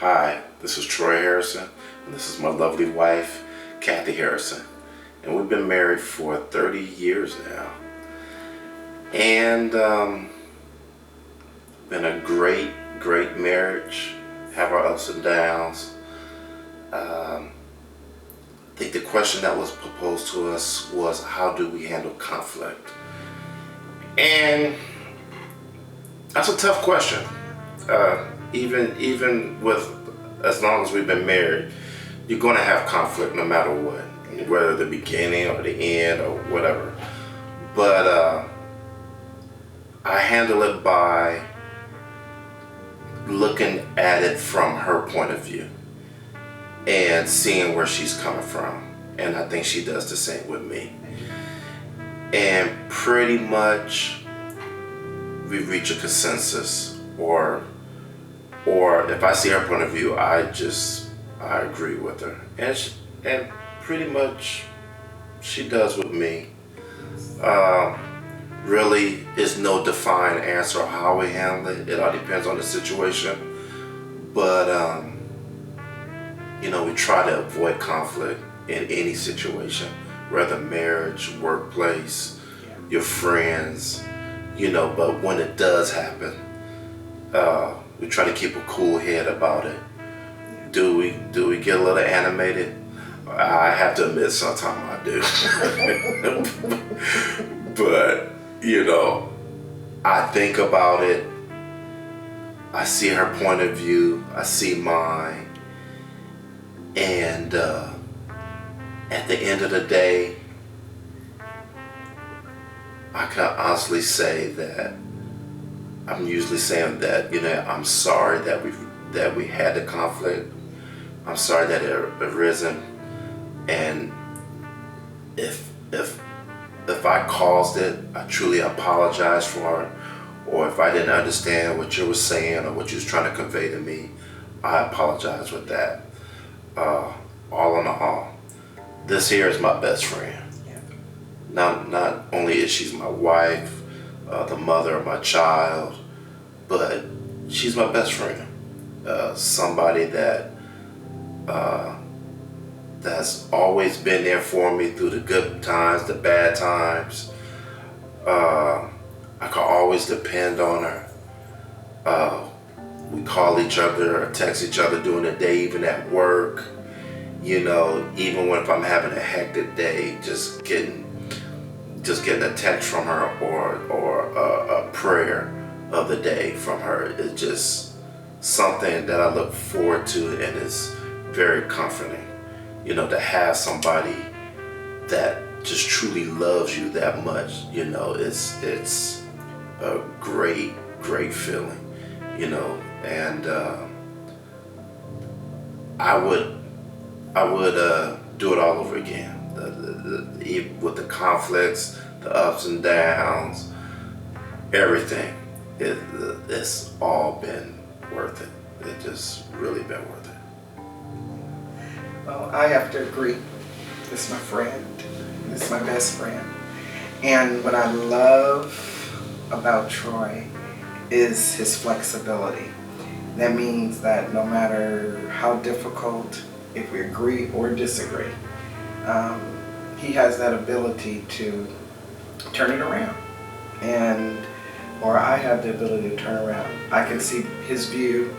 Hi, this is Troy Harrison, and this is my lovely wife, Kathy Harrison. And we've been married for 30 years now. And been a great marriage. Have our ups and downs. I think the question that was proposed to us was, how do we handle conflict? And that's a tough question. Even with, as long as we've been married, you're going to have conflict no matter what, whether the beginning or the end or whatever. But I handle it by looking at it from her point of view and seeing where she's coming from. And I think she does the same with me. And pretty much we reach a consensus, or if I see her point of view, I agree with her, and pretty much she does with me. Really is no defined answer of how we handle it. It all depends on the situation, but we try to avoid conflict in any situation, whether marriage, workplace, your friends, but when it does happen, we try to keep a cool head about it. Do we get a little animated? I have to admit, sometimes I do. But I think about it. I see her point of view. I see mine. And at the end of the day, I can honestly say that I'm usually saying that I'm sorry that we had the conflict. I'm sorry that it arisen, and if I caused it, I truly apologize for it. Or if I didn't understand what you were saying or what you was trying to convey to me, I apologize with that. All in all, this here is my best friend. Yeah. Not only is she my wife, the mother of my child, but she's my best friend. Somebody that's always been there for me through the good times, the bad times. I can always depend on her. We call each other or text each other during the day, even at work. Even if I'm having a hectic day, just getting a text from her or a prayer of the day from her is just something that I look forward to, and is very comforting. To have somebody that just truly loves you that much, it's a great feeling, and I would do it all over again. With the conflicts, the ups and downs, everything. It's all been worth it. It just really been worth it. Well, I have to agree. This is my friend. This is my best friend. And what I love about Troy is his flexibility. That means that no matter how difficult, if we agree or disagree, he has that ability to turn it around. Or I have the ability to turn around. I can see his view,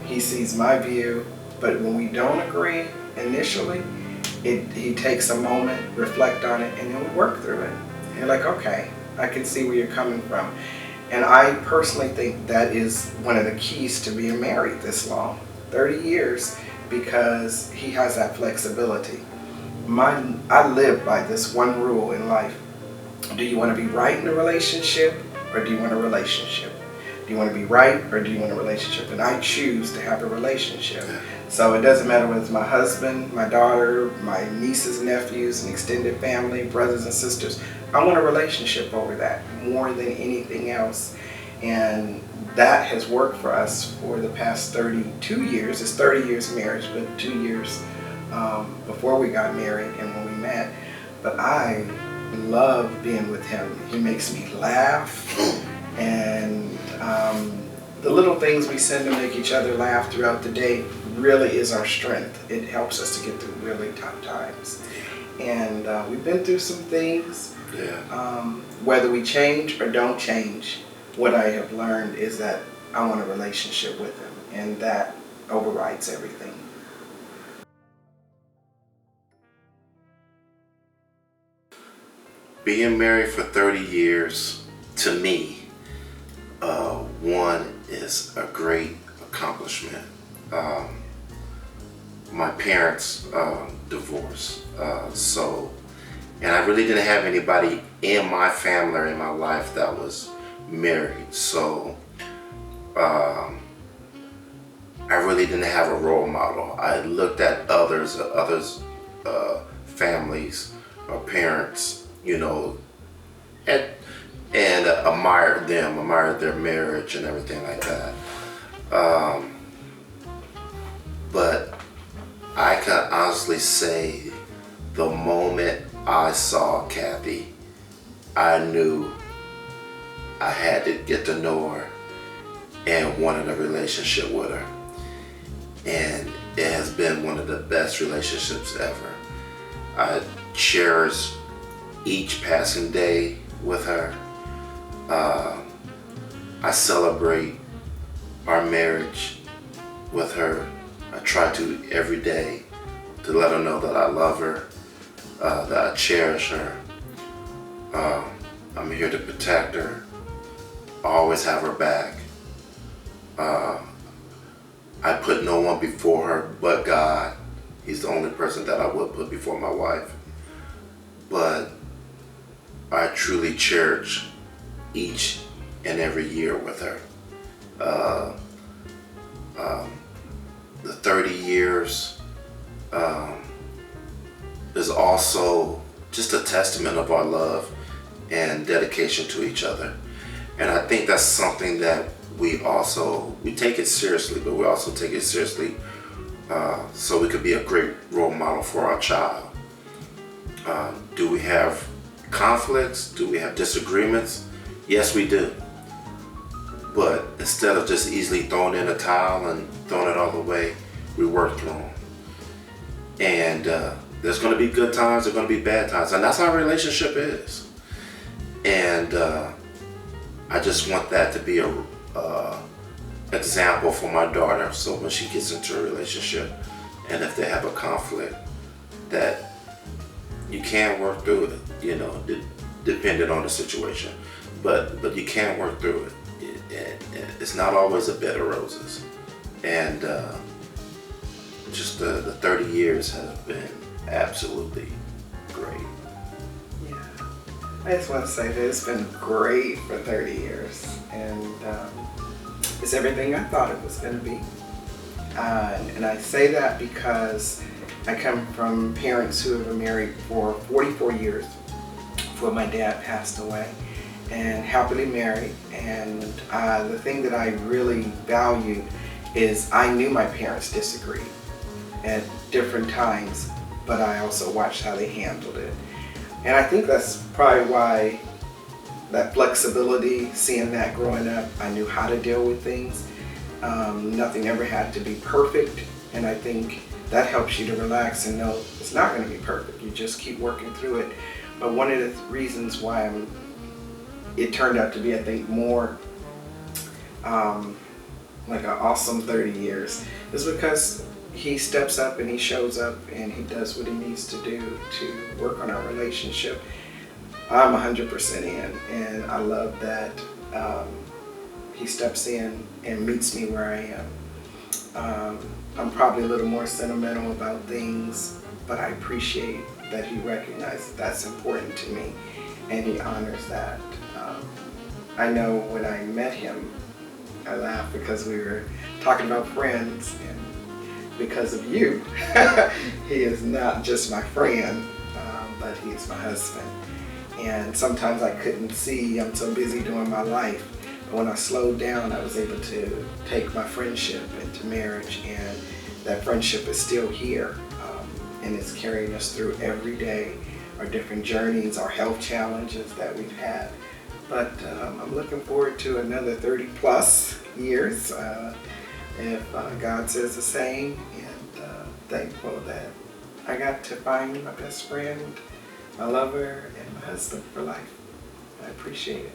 he sees my view, but when we don't agree initially, he takes a moment, reflect on it, and then we work through it. And you're like, okay, I can see where you're coming from. And I personally think that is one of the keys to being married this long, 30 years, because he has that flexibility. I live by this one rule in life. Do you want to be right in a relationship, or do you want a relationship? Do you want to be right, or do you want a relationship? And I choose to have a relationship. So it doesn't matter whether it's my husband, my daughter, my nieces, nephews, and extended family, brothers and sisters. I want a relationship over that more than anything else. And that has worked for us for the past 32 years. It's 30 years of marriage, but 2 years before we got married and when we met. But I love being with him. He makes me laugh, and the little things we send to make each other laugh throughout the day really is our strength. It helps us to get through really tough times. And we've been through some things. Yeah. Whether we change or don't change, what I have learned is that I want a relationship with him, and that overrides everything. Being married for 30 years, to me, one is a great accomplishment. My parents divorced, and I really didn't have anybody in my family or in my life that was married. So I really didn't have a role model. I looked at others' families or parents, and admired them, admired their marriage and everything like that. But I can honestly say the moment I saw Kathy, I knew I had to get to know her and wanted a relationship with her. And it has been one of the best relationships ever. I cherish each passing day with her. I celebrate our marriage with her. I try to every day to let her know that I love her, that I cherish her. I'm here to protect her, always have her back. I put no one before her but God. He's the only person that I would put before my wife. But I truly cherish each and every year with her. The 30 years is also just a testament of our love and dedication to each other. And I think that's something that we take it seriously, but we also take it seriously so we could be a great role model for our child. Do we have conflicts? Do we have disagreements? Yes, we do. But instead of just easily throwing in a towel and throwing it all the way, we work through them. And there's going to be good times, there's going to be bad times, and that's how a relationship is. And I just want that to be a example for my daughter, so when she gets into a relationship and if they have a conflict, that you can work through it, depending on the situation, but you can work through it. It's not always a bed of roses. And just the 30 years has been absolutely great. Yeah, I just want to say that it's been great for 30 years, and it's everything I thought it was going to be. And I say that because I come from parents who have been married for 44 years before my dad passed away, and happily married. And the thing that I really valued is I knew my parents disagreed at different times, but I also watched how they handled it. And I think that's probably why that flexibility, seeing that growing up, I knew how to deal with things. Nothing ever had to be perfect, and I think that helps you to relax and know it's not going to be perfect. You just keep working through it. But one of the reasons why it turned out to be, I think, more like an awesome 30 years is because he steps up and he shows up and he does what he needs to do to work on our relationship. I'm 100% in, and I love that he steps in and meets me where I am. I'm probably a little more sentimental about things, but I appreciate that he recognizes that's important to me and he honors that. I know when I met him, I laughed because we were talking about friends, and because of you, he is not just my friend, but he is my husband. And sometimes I couldn't see, I'm so busy doing my life. But when I slowed down, I was able to take my friendship into marriage, and that friendship is still here, and it's carrying us through every day, our different journeys, our health challenges that we've had. But I'm looking forward to another 30 plus years, if God says the same, and thankful that I got to find my best friend, my lover, and my husband for life. I appreciate it.